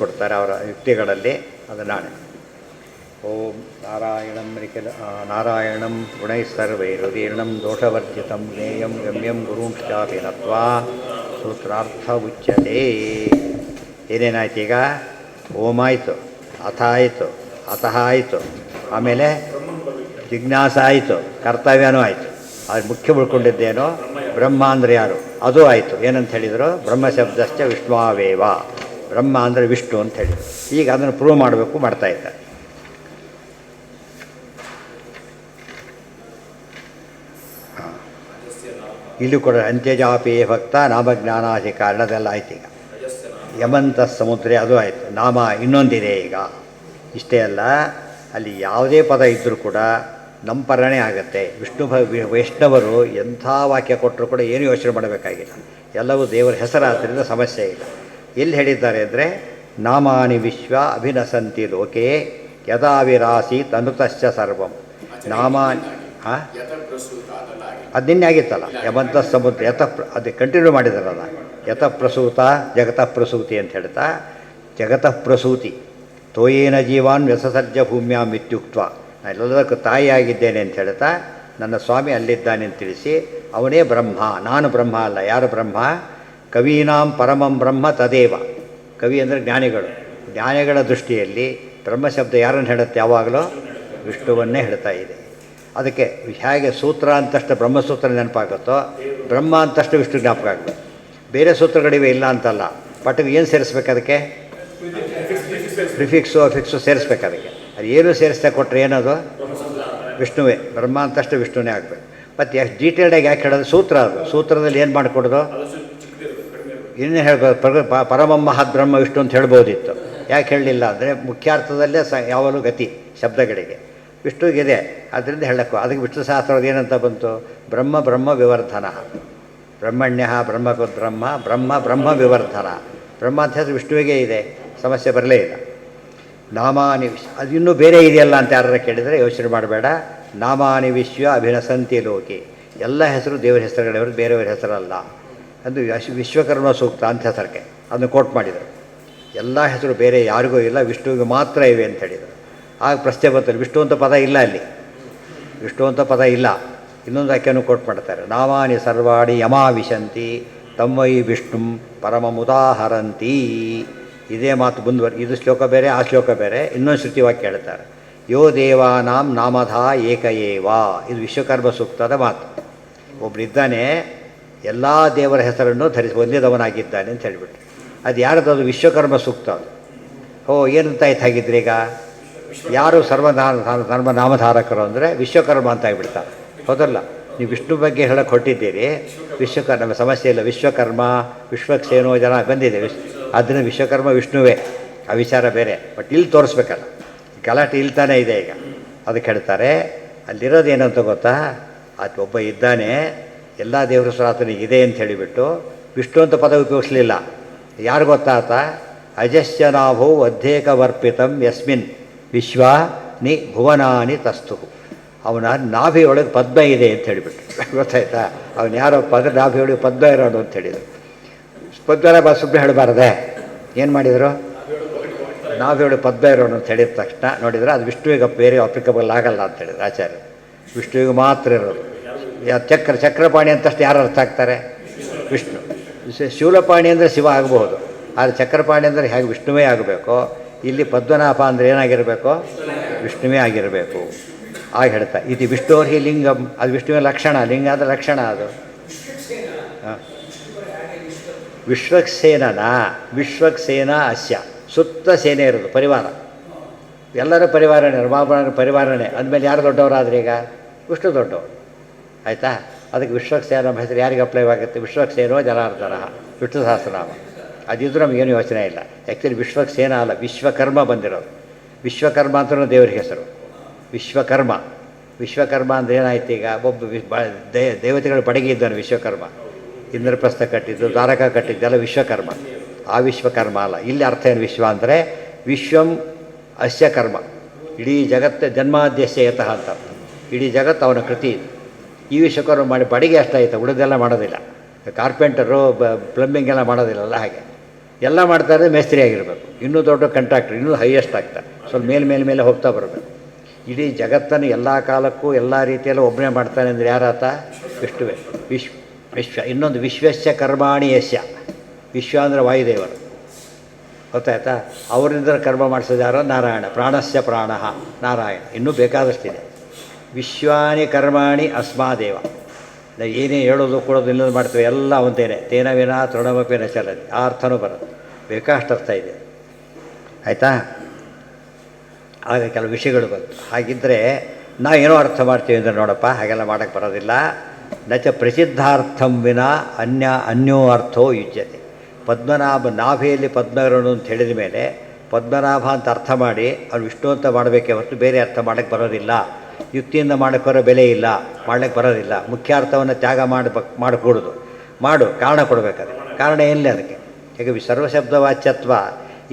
ತೋರಿಸ್ಕೊಡ್ತಾರೆ ಅವರ ಯುಕ್ತಿಗಳಲ್ಲಿ. ಅದು ನಾಳೆ. ಓಂ ನಾರಾಯಣಂ ಗುಣೈಸ್ಸರ್ವೈರುದೀರ್ಣಂ ದೋಷವರ್ಜಿತಂ ಜ್ಞೇಯಂ ಗಮ್ಯಂ ಗುರುಂಶ್ಚಾಪಿ ನತ್ವಾ ಸೂತ್ರಾರ್ಥ ಉಚ್ಯತೆ. ಏನೇನಾಯ್ತು ಈಗ? ಓಂ ಆಯಿತು, ಅಥ ಆಯಿತು, ಅತಃ ಆಯಿತು, ಆಮೇಲೆ ಜಿಜ್ಞಾಸ ಆಯಿತು, ಕರ್ತವ್ಯನೂ ಆಯಿತು. ಅದು ಮುಖ್ಯ ಉಳ್ಕೊಂಡಿದ್ದೇನೋ ಬ್ರಹ್ಮ ಅಂದರೆ ಯಾರು ಅದು ಆಯಿತು. ಏನಂತ ಹೇಳಿದರು? ಬ್ರಹ್ಮಶಬ್ದಶ್ಚ ವಿಷ್ಣುವೇವ, ಬ್ರಹ್ಮ ಅಂದರೆ ವಿಷ್ಣು ಅಂತ ಹೇಳಿದರು. ಈಗ ಅದನ್ನು ಪ್ರೂವ್ ಮಾಡಬೇಕು, ಮಾಡ್ತಾಯಿದ್ದಾರೆ. ಇಲ್ಲಿ ಕೂಡ ಅಂತ್ಯಜಾಪಿ ಭಕ್ತ ನಾಮಜ್ಞಾನಾದಿ ಕಾರಣದೆಲ್ಲ ಆಯ್ತು. ಈಗ ಯಮಂತ ಸಮುದ್ರ ಅದು ಆಯಿತು. ನಾಮ ಇನ್ನೊಂದಿದೆ ಈಗ. ಇಷ್ಟೇ ಅಲ್ಲ, ಅಲ್ಲಿ ಯಾವುದೇ ಪದ ಇದ್ದರೂ ಕೂಡ ನಮ್ಮ ಪರನೇ ಆಗುತ್ತೆ. ವೈಷ್ಣವರು ಎಂಥ ವಾಕ್ಯ ಕೊಟ್ಟರು ಕೂಡ ಏನು ಯೋಚನೆ ಮಾಡಬೇಕಾಗಿಲ್ಲ. ಎಲ್ಲವೂ ದೇವರ ಹೆಸರಾದ್ದರಿಂದ ಸಮಸ್ಯೆ ಇಲ್ಲ. ಎಲ್ಲಿ ಹೇಳಿದ್ದಾರೆ ಅಂದರೆ, ನಾಮಾನಿ ವಿಶ್ವ ಅಭಿನಸಂತಿ ಲೋಕೆ ಯದಾ ವಿರಾಸೀತ್ ಅನುತಶ್ಚ ಸರ್ವಂ. ನಾಮಾನಿ ಅದು ನಿನ್ನೆ ಆಗಿತ್ತಲ್ಲ, ಯಮಂತ ಸಮುದ್ರ ಅದು ಕಂಟಿನ್ಯೂ ಮಾಡಿದಾರಲ್ಲ. ಯತಃ ಪ್ರಸೂತ ಜಗತಃ ಪ್ರಸೂತಿ ಅಂತ ಹೇಳ್ತಾ, ಜಗತಃ ಪ್ರಸೂತಿ ತೋಯೇನ ಜೀವಾನ್ ವ್ಯಸಸರ್ಜ ಭೂಮ್ಯಾಂ ಇತ್ಯುಕ್ತ, ನಾನು ಎಲ್ಲದಕ್ಕೂ ತಾಯಿಯಾಗಿದ್ದೇನೆ ಅಂತ ಹೇಳ್ತಾ ನನ್ನ ಸ್ವಾಮಿ ಅಲ್ಲಿದ್ದಾನೆ ಅಂತ ತಿಳಿಸಿ, ಅವನೇ ಬ್ರಹ್ಮ, ನಾನು ಬ್ರಹ್ಮ ಅಲ್ಲ. ಯಾರು ಬ್ರಹ್ಮ? ಕವೀನಾಂ ಪರಮಂ ಬ್ರಹ್ಮ ತದೇವ. ಕವಿ ಅಂದರೆ ಜ್ಞಾನಿಗಳು. ಜ್ಞಾನಿಗಳ ದೃಷ್ಟಿಯಲ್ಲಿ ಬ್ರಹ್ಮಶಬ್ದ ಯಾರನ್ನು ಹೇಳುತ್ತೆ? ಯಾವಾಗಲೂ ವಿಷ್ಣುವನ್ನೇ ಹೇಳ್ತಾ ಇದೆ. ಅದಕ್ಕೆ ಹೇಗೆ ಸೂತ್ರ ಅಂತಷ್ಟು ಬ್ರಹ್ಮಸೂತ್ರ ನೆನಪಾಗುತ್ತೋ, ಬ್ರಹ್ಮ ಅಂತಷ್ಟು ವಿಷ್ಣು ಜ್ಞಾಪಕ ಆಗುತ್ತೆ. ಬೇರೆ ಸೂತ್ರಗಳಿವೆ ಇಲ್ಲ ಅಂತಲ್ಲ, ಪಟ್ಟಿಗೆ ಏನು ಸೇರಿಸ್ಬೇಕು? ಅದಕ್ಕೆ ಪ್ರಿಫಿಕ್ಸು ಅಫಿಕ್ಸು ಸೇರಿಸ್ಬೇಕು. ಅದಕ್ಕೆ ಅದು ಏನು ಸೇರಿಸ್ತಾ ಕೊಟ್ಟರೆ ಏನದು? ವಿಷ್ಣುವೇ. ಬ್ರಹ್ಮ ಅಂತಷ್ಟು ವಿಷ್ಣುವೇ ಆಗಬೇಕು. ಮತ್ತು ಎಷ್ಟು ಡೀಟೇಲ್ಡಾಗಿ ಯಾಕೆ ಹೇಳೋದು? ಸೂತ್ರ ಅದು. ಸೂತ್ರದಲ್ಲಿ ಏನು ಮಾಡಿಕೊಡೋದು? ಇನ್ನೇ ಹೇಳ್ಬೋದು, ಪರಮಂ ಮಹದ್ ಬ್ರಹ್ಮ ವಿಷ್ಣು ಅಂತ ಹೇಳ್ಬೋದಿತ್ತು. ಯಾಕೆ ಹೇಳಲಿಲ್ಲ ಅಂದರೆ, ಮುಖ್ಯಾರ್ಥದಲ್ಲೇ ಯಾವಾಗಲೂ ಗತಿ ಶಬ್ದಗಳಿಗೆ ವಿಷ್ಣುವಿಗಿದೆ, ಅದರಿಂದ ಹೇಳಕ್ಕೂ. ಅದಕ್ಕೆ ವಿಷ್ಣು ಸಹಸ್ರದ ಏನಂತ ಬಂತು? ಬ್ರಹ್ಮ ಬ್ರಹ್ಮ ವಿವರ್ಧನ, ಬ್ರಹ್ಮಣ್ಯ ಬ್ರಹ್ಮಕುದ್ ಬ್ರಹ್ಮ, ಬ್ರಹ್ಮ ಬ್ರಹ್ಮ ವಿವರ್ಧನ. ಬ್ರಹ್ಮ ಅಂತ ಹೆಸರು ವಿಷ್ಣುವಿಗೆ ಇದೆ, ಸಮಸ್ಯೆ ಬರಲೇ ಇಲ್ಲ. ನಾಮಾನಿ ಅದು ಇನ್ನೂ ಬೇರೆ ಇದೆಯಲ್ಲ ಅಂತ ಯಾರು ಕೇಳಿದರೆ ಯೋಚನೆ ಮಾಡಬೇಡ. ನಾಮಾನಿ ವಿಶ್ವ ಅಭಿನಸಂತಿ ಲೋಕೆ, ಎಲ್ಲ ಹೆಸರು ದೇವರ ಹೆಸರುಗಳವರು, ಬೇರೆಯವರ ಹೆಸರಲ್ಲ. ಅದು ವಿಶ್ವಕರ್ಮ ಸೂಕ್ತ ಅಂತ ಹೆಸರಿಗೆ ಅದನ್ನು ಕೋಟ್ ಮಾಡಿದರು. ಎಲ್ಲ ಹೆಸರು ಬೇರೆ ಯಾರಿಗೂ ಇಲ್ಲ, ವಿಷ್ಣುವಿಗೆ ಮಾತ್ರ ಇವೆ ಅಂತ ಹೇಳಿದರು. ಆಗ ಪ್ರಶ್ನೆ ಬಂತಲ್ಲ, ವಿಷ್ಣು ಅಂತ ಪದ ಇಲ್ಲ ಅಲ್ಲಿ, ವಿಷ್ಣು ಅಂತ ಪದ ಇಲ್ಲ. ಇನ್ನೊಂದು ವಾಕ್ಯನೂ ಕೋಟ್ ಮಾಡ್ತಾರೆ, ನಾಮಾನಿ ಸರ್ವಾಣಿ ಯಮಾವಿಶಂತಿ ತಮ್ಮೈ ವಿಷ್ಣುಂ ಪರಮಮುದಾಹರಂತಿ. ಇದೇ ಮಾತು ಇದು ಶ್ಲೋಕ ಬೇರೆ, ಆ ಶ್ಲೋಕ ಬೇರೆ. ಇನ್ನೊಂದು ಶ್ರುತಿ ವಾಕ್ಯ ಹೇಳ್ತಾರೆ, ಯೋ ದೇವಾನಾಂ ನಾಮಧ ಏಕಯೇವ. ಇದು ವಿಶ್ವಕರ್ಮ ಸೂಕ್ತದ ಮಾತು. ಒಬ್ಬರಿದ್ದಾನೆ, ಎಲ್ಲ ದೇವರ ಹೆಸರನ್ನು ಹೊಂದಿದವನಾಗಿದ್ದಾನೆ ಅಂತ ಹೇಳಿಬಿಟ್ಟು. ಅದು ಯಾರದು? ಅದು ವಿಶ್ವಕರ್ಮ ಸೂಕ್ತ. ಅದು ಏನಂತ ಆಯ್ತು ಹಾಗಿದ್ರೆ? ಈಗ ಯಾರು ಸರ್ವನಾಮಧಾರಕರು ಅಂದರೆ ವಿಶ್ವಕರ್ಮ ಅಂತ ಆಗಿಬಿಡ್ತಾರೆ. ಹೌದಲ್ಲ? ನೀವು ವಿಷ್ಣು ಬಗ್ಗೆ ಹೇಳಕ್ಕೆ ಹೊರಟಿದ್ದೀರಿ, ವಿಶ್ವಕರ್ಮ ಸಮಸ್ಯೆ ಇಲ್ಲ. ವಿಶ್ವಕರ್ಮ ವಿಶ್ವಕ್ಸೇನೋ ಜನ ಬಂದಿದೆ, ಅದನ್ನು ವಿಶ್ವಕರ್ಮ ವಿಷ್ಣುವೇ, ಆ ವಿಚಾರ ಬೇರೆ. ಬಟ್ ಇಲ್ಲಿ ತೋರಿಸ್ಬೇಕಲ್ಲ, ಗಲಾಟೆ ಇಲ್ತಾನೆ ಇದೆ ಈಗ. ಅದಕ್ಕೆ ಹೇಳ್ತಾರೆ, ಅಲ್ಲಿರೋದು ಏನಂತ ಗೊತ್ತಾ? ಅದು ಒಬ್ಬ ಇದ್ದಾನೆ, ಎಲ್ಲ ದೇವರ ಹೆಸರು ಇದೆ ಅಂತ ಹೇಳಿಬಿಟ್ಟು ವಿಷ್ಣು ಅಂತ ಪದ ಉಪಯೋಗಿಸಲಿಲ್ಲ. ಯಾರು ಗೊತ್ತಾತ? ಅಜಸ್ಯನಾಭೋ ಅಧ್ಯೇಕವರ್ಪಿತಂ ಯಸ್ಮಿನ್ ವಿಶ್ವ ನಿ ಭುವನಾನಿ ತಸ್ತು. ಅವನ ನಾಭಿಯೊಳಗೆ ಪದ್ಮ ಇದೆ ಅಂತ ಹೇಳಿಬಿಟ್ಟು. ಗೊತ್ತಾಯ್ತಾ? ಅವನು ಯಾರೋ ನಾಭಿಯೊಳಗೆ ಪದ್ಮ ಇರೋನು ಅಂತ ಹೇಳಿದರು. ಪದ್ಮನ ಸುಮ್ಮನೆ ಹೇಳಬಾರದೆ. ಏನು ಮಾಡಿದರು? ನಾಭಿಯೊಳಗೆ ಪದ್ಮ ಇರೋನು ಅಂತ ಹೇಳಿದ ತಕ್ಷಣ ನೋಡಿದರೆ ಅದು ವಿಷ್ಣುವಿಗೆ ಬೇರೆ ಅಪ್ಲಿಕಬಲ್ ಆಗಲ್ಲ ಅಂತ ಹೇಳಿದ್ರು ಆಚಾರ್ಯ. ವಿಷ್ಣುವಿಗೆ ಮಾತ್ರ ಇರೋದು. ಚಕ್ರಪಾಣಿ ಅಂತಷ್ಟು ಯಾರು ಅರ್ಥ ಆಗ್ತಾರೆ? ವಿಷ್ಣು. ಶೂಲಪಾಣಿ ಅಂದರೆ ಶಿವ ಆಗಬಹುದು, ಆದರೆ ಚಕ್ರಪಾಣಿ ಅಂದರೆ ಹೇಗೆ ವಿಷ್ಣುವೇ ಆಗಬೇಕು. ಇಲ್ಲಿ ಪದ್ಮನಾಭ ಅಂದರೆ ಏನಾಗಿರಬೇಕು? ವಿಷ್ಣುವೇ ಆಗಿರಬೇಕು. ಆಗ ಹೇಳ್ತಾ ಇದು ವಿಷ್ಣುವರ್ಹಿ ಲಿಂಗಂ, ಅದು ವಿಷ್ಣುವಿನ ಲಕ್ಷಣ. ಲಿಂಗ ಅಂದರೆ ಲಕ್ಷಣ. ಅದು ವಿಶ್ವಕ್ಸೇನನ ವಿಶ್ವಕ್ಸೇನ ಅಸ್ಯ, ಸುತ್ತ ಸೇನೆ ಇರೋದು ಪರಿವಾರ, ಎಲ್ಲರೂ ಪರಿವಾರನೇ, ರಮಾಪುರ ಪರಿವಾರನೇ. ಅಂದಮೇಲೆ ಯಾರು ದೊಡ್ಡವರಾದ್ರೆ ಈಗ? ವಿಷ್ಣು ದೊಡ್ಡವರು. ಆಯಿತಾ? ಅದಕ್ಕೆ ವಿಶ್ವಕ್ಸೇನ ಹೆಸರು ಯಾರಿಗೆ ಅಪ್ಲೈ ಆಗುತ್ತೆ? ವಿಶ್ವಕ್ಸೇನೋ ಜನಾರ್ದನ, ವಿಷ್ಣು ಸಹಸ್ರನಾಮ. ಅದಿದ್ರೂ ನಮಗೇನು ಯೋಚನೆ ಇಲ್ಲ. ಆ್ಯಕ್ಚುಲಿ ವಿಶ್ವಕ್ಸೇನ ಅಲ್ಲ, ವಿಶ್ವಕರ್ಮ ಬಂದಿರೋದು. ವಿಶ್ವಕರ್ಮ ಅಂತಲೂ ದೇವರ ಹೆಸರು ವಿಶ್ವಕರ್ಮ. ವಿಶ್ವಕರ್ಮ ಅಂದರೆ ಏನಾಯ್ತು? ಈಗ ಒಬ್ಬ ದೇವತೆಗಳು ಬಡಗಿ ಇದ್ದಾನೆ ವಿಶ್ವಕರ್ಮ. ಇಂದ್ರಪ್ರಸ್ಥ ಕಟ್ಟಿದ್ದು, ದ್ವಾರಕ ಕಟ್ಟಿದ್ದೆಲ್ಲ ವಿಶ್ವಕರ್ಮ. ಆ ವಿಶ್ವಕರ್ಮ ಅಲ್ಲ. ಇಲ್ಲಿ ಅರ್ಥ ಏನು? ವಿಶ್ವ ಅಂದರೆ ವಿಶ್ವಂ ಅಸ್ಯ ಕರ್ಮ, ಇಡೀ ಜಗತ್ತು ಜನ್ಮಾದ್ಯಸ್ಯ ಯತಃ ಅಂತ. ಇಡೀ ಜಗತ್ತು ಅವನ ಕೃತಿ. ಈ ವಿಶ್ವಕರ್ಮ ಮಾಡಿ ಬಡಿಗೆ ಅಷ್ಟಾಯಿತು, ಉಳಿದೆಲ್ಲ ಮಾಡೋದಿಲ್ಲ. ಕಾರ್ಪೆಂಟರು ಪ್ಲಂಬಿಂಗ್ ಎಲ್ಲ ಮಾಡೋದಿಲ್ಲಲ್ಲ. ಹಾಗೆ ಎಲ್ಲ ಮಾಡ್ತಾರೆ ಮೇಸ್ತ್ರಿ ಆಗಿರಬೇಕು, ಇನ್ನೂ ದೊಡ್ಡ ಕಾಂಟ್ರಾಕ್ಟರ್, ಇನ್ನೂ ಹೈಯೆಸ್ಟ್ ಆಗ್ತಾರೆ, ಸ್ವಲ್ಪ ಮೇಲೆ ಹೋಗ್ತಾ ಬರಬೇಕು. ಇಡೀ ಜಗತ್ತನ್ನು ಎಲ್ಲ ಕಾಲಕ್ಕೂ ಎಲ್ಲ ರೀತಿಯಲ್ಲೂ ಒಬ್ಬನೇ ಮಾಡ್ತಾನೆ ಅಂದರೆ ಯಾರಾತ? ವಿಷ್ಣುವೇ. ವಿಶ್ವ ಇನ್ನೊಂದು ವಿಶ್ವಸ್ಯ ಕರ್ಮಾಣಿ ಯಸ್ಯ. ವಿಶ್ವ ಅಂದರೆ ವಾಯುದೇವರು, ಗೊತ್ತಾಯ್ತಾ? ಅವರಿಂದ ಕರ್ಮ ಮಾಡಿಸೋದು ಯಾರೋ? ನಾರಾಯಣ. ಪ್ರಾಣಸ್ಯ ಪ್ರಾಣ ನಾರಾಯಣ. ಇನ್ನೂ ಬೇಕಾದಷ್ಟಿದೆ. ವಿಶ್ವಾನಿ ಕರ್ಮಾಣಿ ಅಸ್ಮಾದೇವ. ಏನೇ ಹೇಳೋದು ಕೊಡೋದು ಇನ್ನೊಂದು ಮಾಡ್ತೇವೆ ಎಲ್ಲ ಅವಂತೇನೆ. ತೇನ ವಿನಾ ತೃಣಮಪಿ ನ ಚಲತಿ. ಆ ಅರ್ಥನೂ ಬರೋದು, ಬೇಕಾಷ್ಟು ಅರ್ಥ ಇದೆ. ಆಯಿತಾ? ಆಗ ಕೆಲವು ವಿಷಯಗಳು ಬಂತು. ಹಾಗಿದ್ದರೆ ನಾವು ಏನೋ ಅರ್ಥ ಮಾಡ್ತೀವಿ ಅಂದರೆ ನೋಡಪ್ಪ, ಹಾಗೆಲ್ಲ ಮಾಡೋಕ್ಕೆ ಬರೋದಿಲ್ಲ. ನಚ ಪ್ರಸಿದ್ಧಾರ್ಥಂ ವಿನ ಅನ್ಯೋ ಅರ್ಥೋ ಯುಜ್ಯತೆ. ಪದ್ಮನಾಭ ನಾಭಿಯಲ್ಲಿ ಪದ್ಮಗಳು ಅಂತ ಹೇಳಿದ ಮೇಲೆ ಪದ್ಮನಾಭ ಅಂತ ಅರ್ಥ ಮಾಡಿ ಅವ್ರು ವಿಷ್ಣು ಅಂತ ಮಾಡಬೇಕೇ ಹೊರತು ಬೇರೆ ಅರ್ಥ ಮಾಡೋಕ್ಕೆ ಬರೋದಿಲ್ಲ. ಯುಕ್ತಿಯಿಂದ ಮಾಡೋಕ್ಕೆ ಬೆಲೆ ಇಲ್ಲ, ಮಾಡಲಿಕ್ಕೆ ಬರೋದಿಲ್ಲ. ಮುಖ್ಯ ಅರ್ಥವನ್ನು ತ್ಯಾಗ ಮಾಡಕೂಡದು. ಕಾರಣ ಕೊಡಬೇಕಾದ್ರೆ ಕಾರಣ ಎಲ್ಲಿ ಅದಕ್ಕೆ? ಈಗ ಸರ್ವಶಬ್ದ ವಾಚ್ಯತ್ವ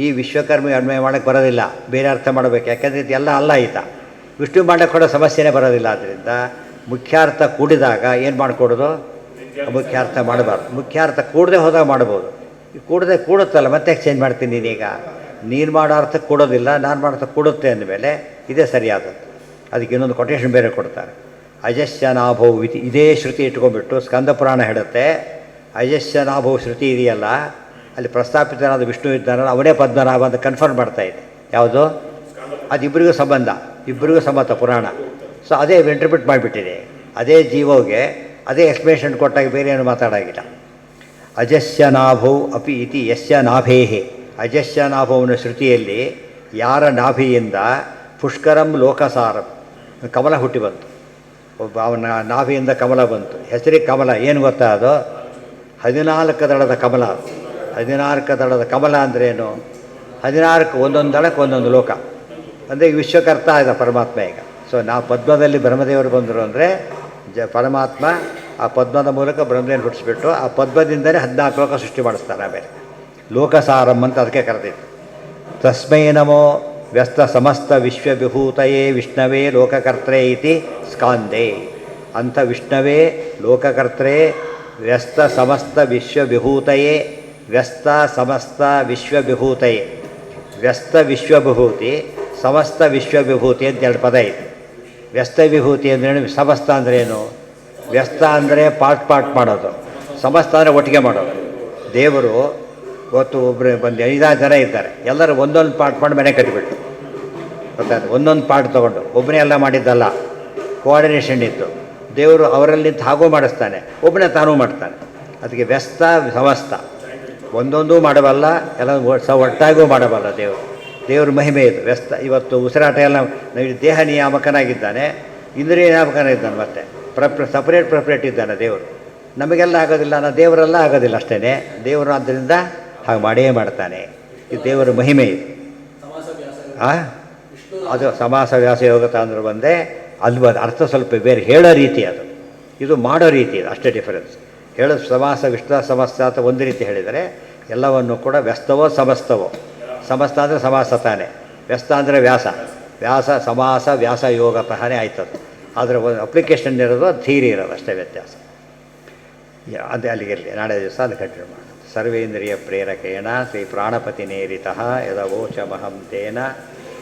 ಈ ವಿಶ್ವಕರ್ಮ ಅನ್ವಯ ಮಾಡೋಕ್ಕೆ ಬರೋದಿಲ್ಲ, ಬೇರೆ ಅರ್ಥ ಮಾಡಬೇಕು. ಯಾಕೆಂದರೆ ಇದೆಲ್ಲ ಅಲ್ಲ ಆಯಿತಾ, ವಿಷ್ಣು ಮಾಡೋಕ್ಕೆ ಕೊಡೋ ಸಮಸ್ಯೆನೇ ಬರೋದಿಲ್ಲ. ಆದ್ದರಿಂದ ಮುಖ್ಯಾರ್ಥ ಕೂಡಿದಾಗ ಏನು ಮಾಡಿಕೊಡೋದು? ಮುಖ್ಯಾರ್ಥ ಮಾಡಬಾರ್ದು. ಮುಖ್ಯಾರ್ಥ ಕೂಡದೆ ಹೋದಾಗ ಮಾಡ್ಬೋದು. ಕೂಡುತ್ತಲ್ಲ, ಮತ್ತೆ ಚೇಂಜ್ ಮಾಡ್ತೀನಿ ನೀನೀಗ. ನೀನು ಮಾಡೋ ಅರ್ಥಕ್ಕೆ ಕೂಡೋದಿಲ್ಲ, ನಾನು ಮಾಡೋ ಅರ್ಥ ಕೂಡುತ್ತೆ ಅಂದಮೇಲೆ ಇದೇ ಸರಿಯಾದದ್ದು. ಅದಕ್ಕೆ ಇನ್ನೊಂದು ಕೊಟೇಶನ್ ಬೇರೆ ಕೊಡ್ತಾರೆ. ಅಜಸ್ಯ ನಾಭವು ಇದೇ ಶ್ರುತಿ ಇಟ್ಕೊಂಡ್ಬಿಟ್ಟು ಸ್ಕಂದ ಪುರಾಣ ಹೇಳುತ್ತೆ. ಅಜಸ್ಯ ನಾಭವು ಶ್ರುತಿ ಇದೆಯಲ್ಲ, ಅಲ್ಲಿ ಪ್ರಸ್ತಾಪಿತನಾದ ವಿಷ್ಣು ಇದ್ದಾನಲ್ಲ ಅವನೇ ಪದ್ಮನಾಭ ಅಂತ ಕನ್ಫರ್ಮ್ ಮಾಡ್ತಾ ಇದೆ. ಯಾವುದು? ಅದು ಇಬ್ಬರಿಗೂ ಸಂಬಂಧ ಪುರಾಣ. ಸೊ ಅದೇ ಇಂಟರ್ಪ್ರಿಟ್ ಮಾಡಿಬಿಟ್ಟಿದೆ. ಅದೇ ಜೀವೋಗೆ ಅದೇ ಎಕ್ಸ್ಪ್ಲೇಷನ್ ಕೊಟ್ಟಾಗ ಬೇರೆ ಏನು ಮಾತಾಡೋಂಗಿಲ್ಲ. ಅಜಸ್ಯ ನಾಭೌ ಅಪಿ ಇತಿ ಯಸ್ಯ ನಾಭೇಹಿ. ಅಜಸ್ಯ ನಾಭವನ ಶ್ರುತಿಯಲ್ಲಿ ಯಾರ ನಾಭಿಯಿಂದ ಪುಷ್ಕರಂ ಲೋಕಸಾರಂ ಕಮಲ ಹುಟ್ಟಿ ಬಂತು. ಅವನ ನಾಭಿಯಿಂದ ಕಮಲ ಬಂತು. ಹೆಸರಿಗೆ ಕಮಲ ಏನು ಗೊತ್ತಾ? ಅದು 14 ದಳದ ಕಮಲ. 14 ದಳದ ಕಮಲ ಅಂದ್ರೇನು? 14 ಒಂದೊಂದು ದಳಕ್ಕೆ ಒಂದೊಂದು ಲೋಕ. ಅಂದರೆ ವಿಶ್ವಕರ್ತ ಆದ ಪರಮಾತ್ಮ. ಈಗ ಸೊ ನಾವು ಪದ್ಮದಲ್ಲಿ ಬ್ರಹ್ಮದೇವರು ಬಂದರು ಅಂದರೆ ಪರಮಾತ್ಮ ಆ ಪದ್ಮದ ಮೂಲಕ ಬ್ರಹ್ಮದೇವನ ಹುಟ್ಟಿಸ್ಬಿಟ್ಟು ಆ ಪದ್ಮದಿಂದಲೇ 14 ಲೋಕ ಸೃಷ್ಟಿ ಮಾಡಿಸ್ತಾರೆ. ಆಮೇಲೆ ಲೋಕಸಾರಂ ಅಂತ ಅದಕ್ಕೆ ಕರೆದಿತ್ತು. ತಸ್ಮೈ ನಮೋ ವ್ಯಸ್ತ ಸಮಸ್ತ ವಿಶ್ವವಿಭೂತಯೇ ವಿಷ್ಣವೇ ಲೋಕಕರ್ತೃ ಇತಿ ಸ್ಕಾಂದೇ. ಅಂಥ ವಿಷ್ಣವೇ ಲೋಕಕರ್ತೃ ವ್ಯಸ್ತ ಸಮಸ್ತ ವಿಶ್ವವಿಭೂತಯೇ. ವ್ಯಸ್ತ ಸಮಸ್ತ ವಿಶ್ವವಿಭೂತಯೇ. ವ್ಯಸ್ತ ವಿಶ್ವವಿಭೂತಿ, ಸಮಸ್ತ ವಿಶ್ವವಿಭೂತಿ ಅಂತ 2 ಪದ ಇದೆ. ವ್ಯಸ್ತ ವಿಭೂತಿ ಅಂದ್ರೇನು? ಸಮಸ್ತ ಅಂದ್ರೇನು? ವ್ಯಸ್ತ ಅಂದರೆ ಪಾರ್ಟ್ ಮಾಡೋದು, ಸಮಸ್ತ ಅಂದರೆ ಒಟ್ಟಿಗೆ ಮಾಡೋದು. ದೇವರು ಇವತ್ತು ಒಬ್ಬರು ಬಂದು 5-6 ಜನ ಇದ್ದಾರೆ, ಎಲ್ಲರೂ ಒಂದೊಂದು ಪಾರ್ಟ್ ಮಾಡಿ ಮನೆ ಕಟ್ಟಿಬಿಟ್ಟು ಗೊತ್ತಾಯ್ತು. ಒಂದೊಂದು ಪಾರ್ಟ್ ತೊಗೊಂಡು ಒಬ್ಬನೇ ಎಲ್ಲ ಮಾಡಿದ್ದಲ್ಲ, ಕೋಆರ್ಡಿನೇಷನ್ ಇತ್ತು. ದೇವರು ಅವರಲ್ಲಿ ಹಾಗೂ ಮಾಡಿಸ್ತಾನೆ, ಒಬ್ಬನೇ ತಾನೂ ಮಾಡ್ತಾನೆ. ಅದಕ್ಕೆ ವ್ಯಸ್ತ ಸಮಸ್ತ, ಒಂದೊಂದು ಮಾಡಬಲ್ಲ, ಎಲ್ಲ ಒಟ್ಟಾಗೂ ಮಾಡಬಲ್ಲ ದೇವರು ಮಹಿಮೆ ಇದು. ವ್ಯಸ್ತ ಇವತ್ತು ಉಸಿರಾಟ ಎಲ್ಲ ದೇಹ ನಿಯಾಮಕನಾಗಿದ್ದಾನೆ, ಇಂದ್ರಿಯ ನಿಯಾಮಕನಾಗಿದ್ದಾನೆ, ಮತ್ತು ಸಪ್ರೇಟ್ ಇದ್ದಾನೆ ದೇವರು. ನಮಗೆಲ್ಲ ಆಗೋದಿಲ್ಲ, ದೇವರೆಲ್ಲ ಆಗೋದಿಲ್ಲ ಅಷ್ಟೇ. ದೇವರು ಆದ್ದರಿಂದ ಹಾಗೆ ಮಾಡೇ ಮಾಡ್ತಾನೆ. ಇದು ದೇವರ ಮಹಿಮೆ ಇದು. ಅದು ಸಮಾಸ ವ್ಯಾಸ ಯೋಗತ ಅಂದ್ರೆ ಬಂದೆ ಅಲ್ಲಿ ಅರ್ಥ ಸ್ವಲ್ಪ ಬೇರೆ, ಹೇಳೋ ರೀತಿ ಅದು, ಇದು ಮಾಡೋ ರೀತಿ ಅದು, ಅಷ್ಟೇ ಡಿಫರೆನ್ಸ್. ಹೇಳೋದು ಸಮಾಸ ವಿಷ್ಣು ಸಮಸ್ತ ಅಂತ ಒಂದು ರೀತಿ ಹೇಳಿದರೆ, ಎಲ್ಲವನ್ನು ಕೂಡ ವ್ಯಸ್ತವೋ ಸಮಸ್ತವೋ. ಸಮಸ್ತ ಅಂದರೆ ಸಮಾಸ ತಾನೇ, ವ್ಯಸ್ತ ಅಂದರೆ ವ್ಯಾಸ ಸಮಾಸ ವ್ಯಾಸ ಯೋಗತಃನೇ ಆಯ್ತದು. ಆದರೆ ಒಂದು ಅಪ್ಲಿಕೇಶನ್ ಇರೋದು ಥೀರಿ ಇರೋದು, ಅಷ್ಟೇ ವ್ಯತ್ಯಾಸ. ಅದೇ ಅಲ್ಲಿಗಿರಲಿ, ನಾಳೆ ದಿವಸ ಅದು ಕಂಟಿನ್ಯೂ ಮಾಡೋದು. ಸರ್ವೇಂದ್ರಿಯ ಪ್ರೇರಕೇಣ ಶ್ರೀ ಪ್ರಾಣಪತಿ ನೇರಿತಃ ಯದವೋಚಮಹಂ ತೇನ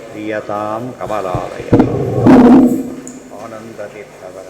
ಪ್ರಿಯತಾಂ ಕಮಲಾಲಯ ಆನಂದತೀರ್ಥವರ